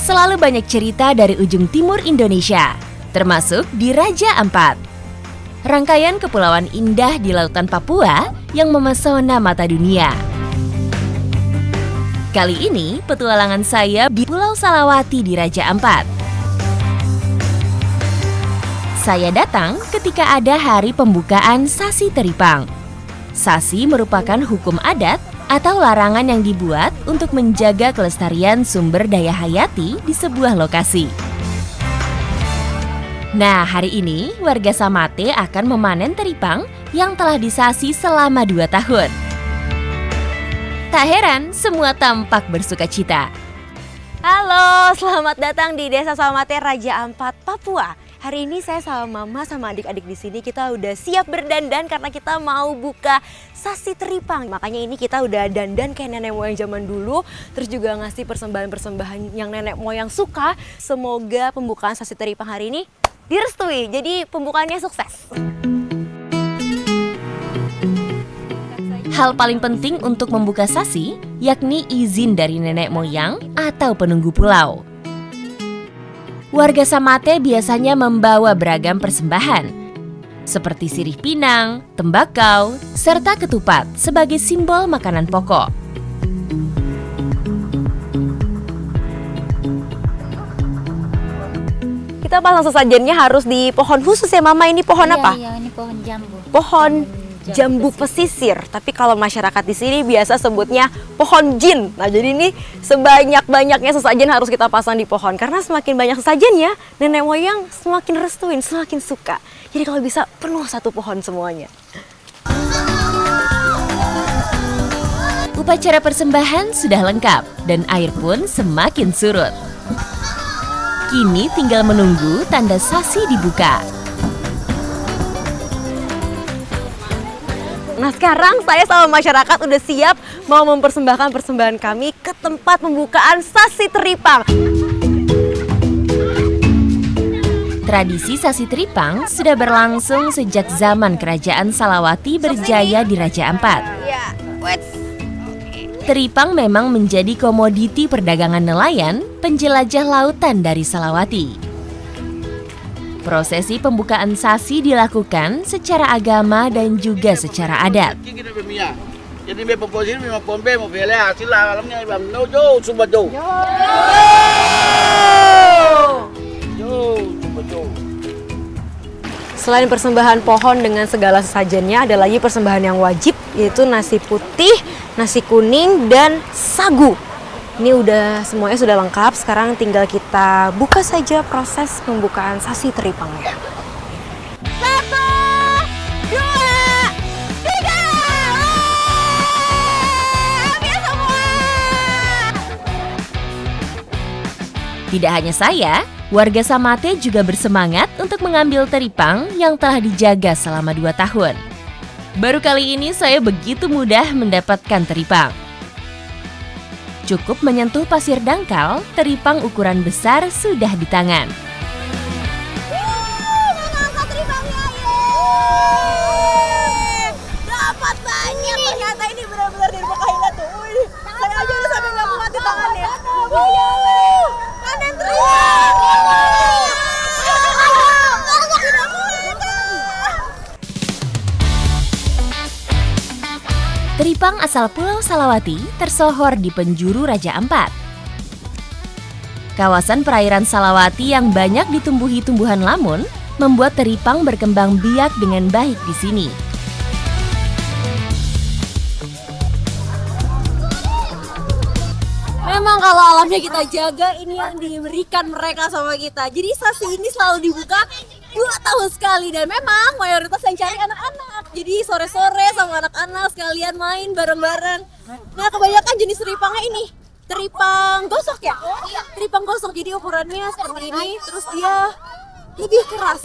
selalu banyak cerita dari ujung timur Indonesia, termasuk di Raja Ampat. Rangkaian kepulauan indah di lautan Papua yang memesona mata dunia. Kali ini, petualangan saya di Pulau Salawati di Raja Ampat. Saya datang ketika ada hari pembukaan Sasi Teripang. Sasi merupakan hukum adat atau larangan yang dibuat untuk menjaga kelestarian sumber daya hayati di sebuah lokasi. Nah, hari ini warga Samate akan memanen teripang yang telah disasi selama 2 tahun. Tak heran, semua tampak bersukacita. Halo, selamat datang di Desa Samate, Raja Ampat, Papua. Hari ini saya sama mama sama adik-adik di sini kita udah siap berdandan karena kita mau buka Sasi Teripang. Makanya ini kita udah dandan kayak nenek moyang zaman dulu, terus juga ngasih persembahan-persembahan yang nenek moyang suka. Semoga pembukaan Sasi Teripang hari ini direstui. Jadi pembukaannya sukses. Hal paling penting untuk membuka sasi yakni izin dari nenek moyang atau penunggu pulau. Warga Samate biasanya membawa beragam persembahan, seperti sirih pinang, tembakau, serta ketupat sebagai simbol makanan pokok. Kita pasang sesajennya harus di pohon khusus ya Mama, ini pohon apa? Iya, ini pohon jambu. Pohon jambu pesisir, tapi kalau masyarakat di sini biasa sebutnya pohon jin. Nah, jadi ini sebanyak-banyaknya sesajen harus kita pasang di pohon karena semakin banyak sesajennya, nenek moyang semakin restuin, semakin suka. Jadi kalau bisa penuh satu pohon semuanya. Upacara persembahan sudah lengkap dan air pun semakin surut. Kini tinggal menunggu tanda sasi dibuka. Nah, sekarang saya sama masyarakat udah siap mau mempersembahkan persembahan kami ke tempat pembukaan Sasi Teripang. Tradisi Sasi Teripang sudah berlangsung sejak zaman Kerajaan Salawati berjaya di Raja Ampat. Teripang memang menjadi komoditi perdagangan nelayan penjelajah lautan dari Salawati. Prosesi pembukaan sasi dilakukan secara agama dan juga secara adat. Selain persembahan pohon dengan segala sesajennya, ada lagi persembahan yang wajib, yaitu nasi putih, nasi kuning, dan sagu. Ini udah semuanya sudah lengkap, sekarang tinggal kita buka saja proses pembukaan Sasi Teripangnya. 1, 2, 3, ambil semua! Tidak hanya saya, warga Samate juga bersemangat untuk mengambil teripang yang telah dijaga selama 2 tahun. Baru kali ini saya begitu mudah mendapatkan teripang. Cukup menyentuh pasir dangkal, teripang ukuran besar sudah di tangan. Mengangkat teripangnya, dapat banyak, ternyata ini benar-benar dirbukain tuh. Wih, saya aja udah sampai nggak muat di tangannya. Panen teripang! Teripang asal Pulau Salawati tersohor di penjuru Raja Ampat. Kawasan perairan Salawati yang banyak ditumbuhi tumbuhan lamun membuat teripang berkembang biak dengan baik di sini. Memang kalau alamnya kita jaga, ini yang diberikan mereka sama kita. Jadi sasi ini selalu dibuka 2 tahun sekali dan memang mayoritas yang cari anak-anak. Jadi sore-sore sama anak-anak sekalian main bareng-bareng. Nah, kebanyakan jenis teripangnya ini teripang gosok ya? Teripang gosok, jadi ukurannya seperti ini, terus dia lebih keras.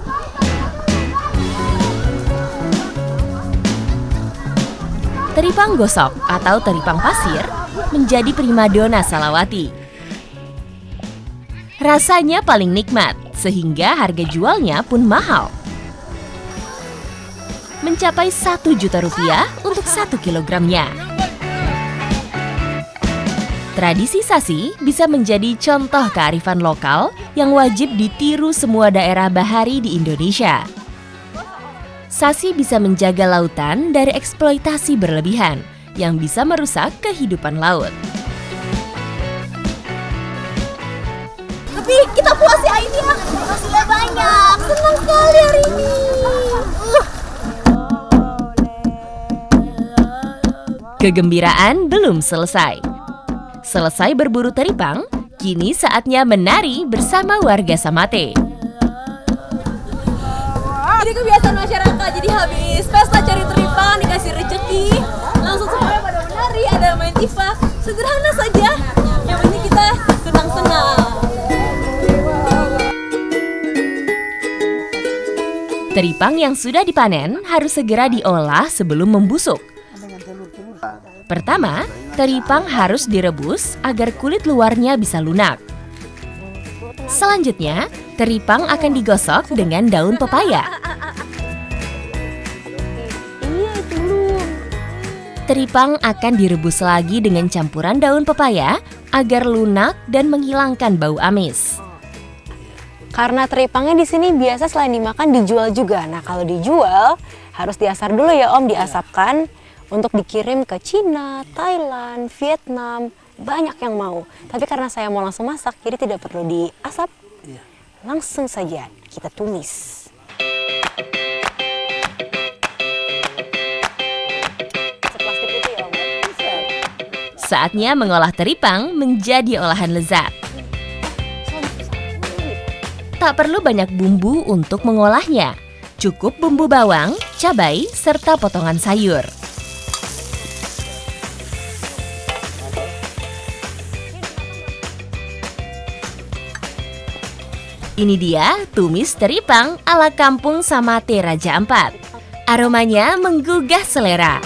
Teripang gosok atau teripang pasir menjadi primadona Salawati. Rasanya paling nikmat, sehingga harga jualnya pun mahal. Mencapai Rp1 juta untuk 1 kilogramnya. Tradisi Sasi bisa menjadi contoh kearifan lokal yang wajib ditiru semua daerah bahari di Indonesia. Sasi bisa menjaga lautan dari eksploitasi berlebihan yang bisa merusak kehidupan laut. Tapi kita puas ya ini ya, hasilnya banyak, senang sekali hari ini. Kegembiraan belum selesai. Selesai berburu teripang, kini saatnya menari bersama warga Samate. Ini kebiasaan masyarakat, jadi habis pesta cari teripang, dikasih rezeki, langsung semuanya pada menari, ada main tifak. Sederhana saja, yang penting kita senang-senang. Teripang yang sudah dipanen harus segera diolah sebelum membusuk. Pertama, teripang harus direbus agar kulit luarnya bisa lunak. Selanjutnya, teripang akan digosok dengan daun pepaya. Teripang akan direbus lagi dengan campuran daun pepaya agar lunak dan menghilangkan bau amis. Karena teripangnya di sini biasa selain dimakan dijual juga. Nah, kalau dijual harus diasar dulu ya Om, diasapkan untuk dikirim ke Cina, Thailand, Vietnam, banyak yang mau. Tapi karena saya mau langsung masak, jadi tidak perlu diasap. Langsung saja kita tumis. Seplastik itu ya Om. Saatnya mengolah teripang menjadi olahan lezat. Tak perlu banyak bumbu untuk mengolahnya. Cukup bumbu bawang, cabai, serta potongan sayur. Ini dia tumis teripang ala kampung Samate Raja Ampat. Aromanya menggugah selera.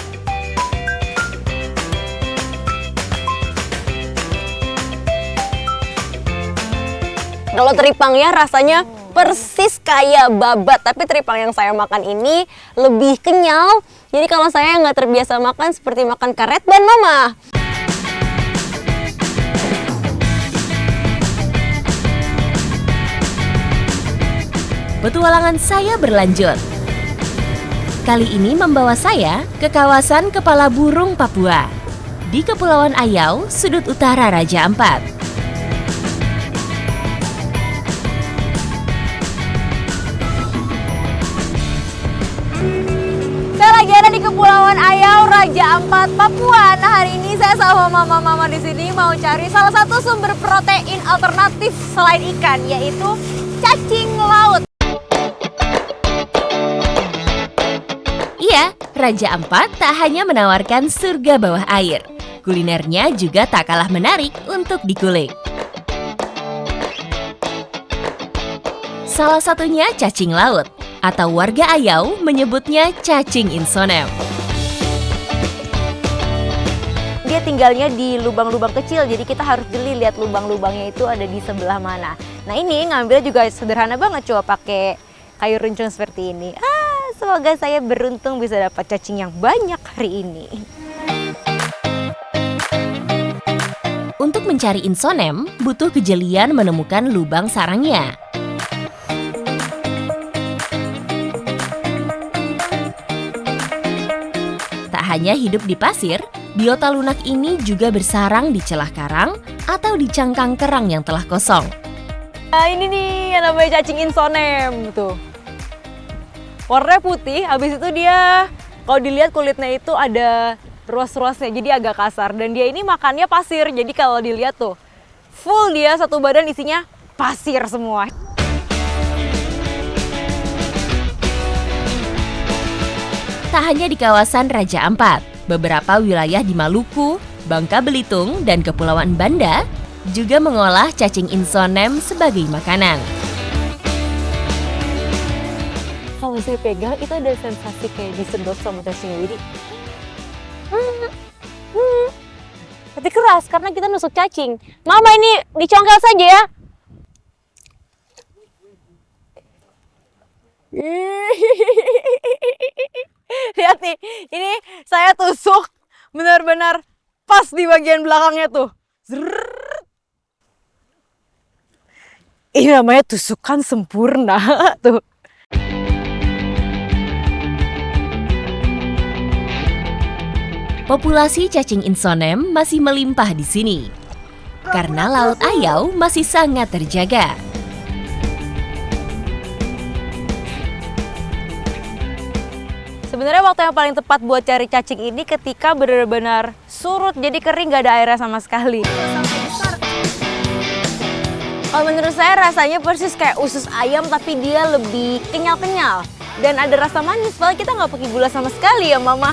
Kalau teripangnya rasanya persis kayak babat, tapi teripang yang saya makan ini lebih kenyal. Jadi kalau saya nggak terbiasa makan, seperti makan karet ban mama. Petualangan saya berlanjut. Kali ini membawa saya ke kawasan Kepala Burung Papua di Kepulauan Ayau, sudut utara Raja Ampat. Saya lagi ada di Kepulauan Ayau, Raja Ampat, Papua. Nah, hari ini saya sama mama-mama di sini mau cari salah satu sumber protein alternatif selain ikan, yaitu cacing laut. Iya, Raja Ampat tak hanya menawarkan surga bawah air. Kulinernya juga tak kalah menarik untuk dikulik. Salah satunya cacing laut, atau warga Ayau menyebutnya cacing insonem. Dia tinggalnya di lubang-lubang kecil, jadi kita harus jeli lihat lubang-lubangnya itu ada di sebelah mana. Nah, ini ngambil juga sederhana banget, coba pakai kayu runcung seperti ini. Semoga saya beruntung bisa dapat cacing yang banyak hari ini. Untuk mencari insonem, butuh kejelian menemukan lubang sarangnya. Tak hanya hidup di pasir, biota lunak ini juga bersarang di celah karang atau di cangkang kerang yang telah kosong. Nah, ini nih yang namanya cacing insonem tuh. Warnanya putih, habis itu dia kalau dilihat kulitnya itu ada ruas-ruasnya, jadi agak kasar. Dan dia ini makannya pasir, jadi kalau dilihat tuh full dia satu badan isinya pasir semua. Tak hanya di kawasan Raja Ampat, beberapa wilayah di Maluku, Bangka Belitung, dan Kepulauan Banda juga mengolah cacing insonem sebagai makanan. Kalau saya pegang itu ada sensasi kayak disedot sama cacing. Jadi tapi keras karena kita nusuk cacing. Mama, ini dicongkel saja ya. Lihat nih, ini saya tusuk benar-benar pas di bagian belakangnya tuh. Zrrr. Ini namanya tusukan sempurna tuh. Populasi cacing insonem masih melimpah di sini karena Laut Ayau masih sangat terjaga. Sebenarnya waktu yang paling tepat buat cari cacing ini ketika benar-benar surut, jadi kering, gak ada airnya sama sekali. Kalau menurut saya rasanya persis kayak usus ayam, tapi dia lebih kenyal-kenyal dan ada rasa manis. Soalnya kita nggak pakai gula sama sekali ya, Mama.